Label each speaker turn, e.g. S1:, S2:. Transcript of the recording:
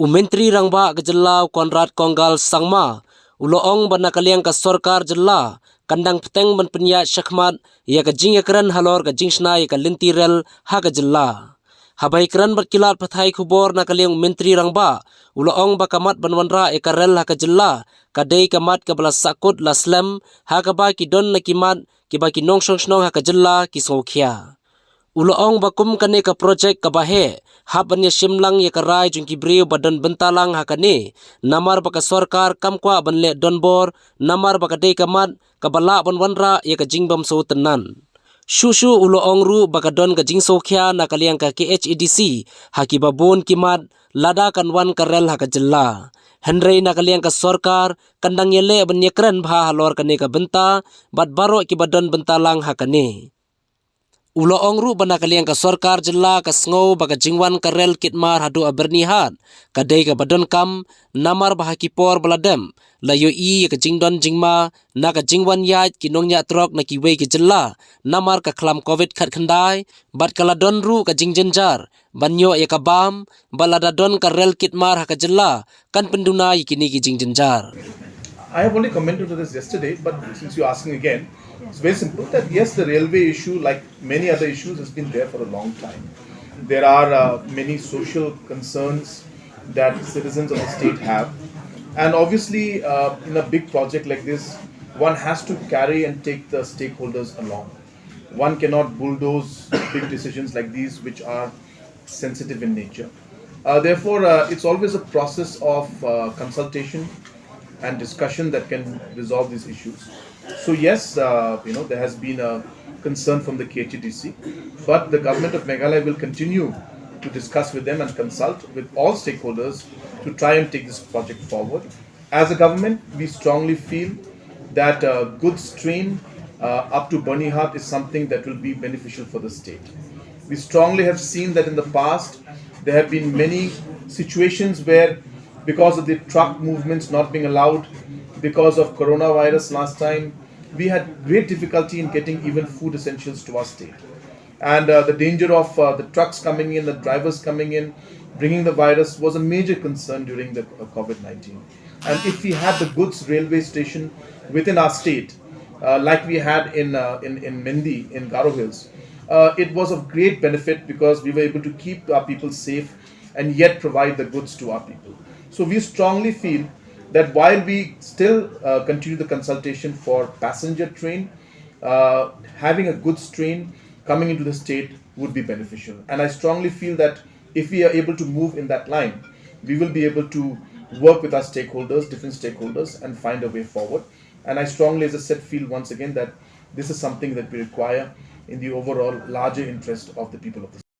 S1: Umentri rangba kejelau Konrad Konggal Sangma, uloong banakaliang ka sorkar jela, kandang peteng ban penya syakmat, ya ka jing yakran halor ka jing sna ya ka lintirel ha ka jela. Habai kran berkilat pathai kubor nakaliang menteri rangba, uloong bakamat banwanra ya ka rel ha ka jela, kadai kamat ka balas sakut laslam, ha ka ba ki don nakimat, ki ba ki nong snong ha ka jela ki sokya. Uloong bakum kane ka projek kabahe habanya shimlang ya karai jungki brio badan bentalang hakane namar baka sorkar kamkwa banle donbor namar baka dei kamat kabala banwanra ya ka jingbam so tenan shushu uloong ru baka don ka jingso khya nakaliang ka KHEDC haki babon kimat lada kanwan karel haka jella Henry nakaliang ka sorkar kandang yele banyekran bha halor kane ka benta bat baro ki badan bentalang hakane Uloong ru banakaliang ka sorkar jela ka sngo baka jingwan karel kitmar Haduh Byrnihat kadai ka Donkam namar bahaki por baladem layo I ka jingdon jingma na ka jingwan yat kinong nya trok na kiwei ki jela namar ka klam covid khat khandai bat kala don ru ka jingjenjar banyo ya ka bam balada don ka rel kitmar ha ka jela kan penduna kini ki jingjenjar
S2: I have only commented on this yesterday, but since you're asking again, it's very simple that yes, the railway issue, like many other issues, has been there for a long time. There are many social concerns that citizens of the state have, and obviously, in a big project like this, one has to carry and take the stakeholders along. One cannot bulldoze big decisions like these, which are sensitive in nature. Therefore, it's always a process of consultation and discussion that can resolve these issues. So yes, there has been a concern from the KHDC, but the government of Meghalaya will continue to discuss with them and consult with all stakeholders to try and take this project forward. As a government, we strongly feel that goods train up to Byrnihat is something that will be beneficial for the state. We strongly have seen that in the past there have been many situations where, because of the truck movements not being allowed, because of coronavirus last time, we had great difficulty in getting even food essentials to our state. And the danger of the trucks coming in, the drivers coming in, bringing the virus was a major concern during the COVID-19. And if we had the goods railway station within our state, like we had in Mendi, in Garo Hills, it was of great benefit because we were able to keep our people safe and yet provide the goods to our people. So we strongly feel that while we still continue the consultation for passenger train, having a goods train coming into the state would be beneficial. And I strongly feel that if we are able to move in that line, we will be able to work with our stakeholders, different stakeholders, and find a way forward. And I strongly, as I said, feel once again that this is something that we require in the overall larger interest of the people of the state.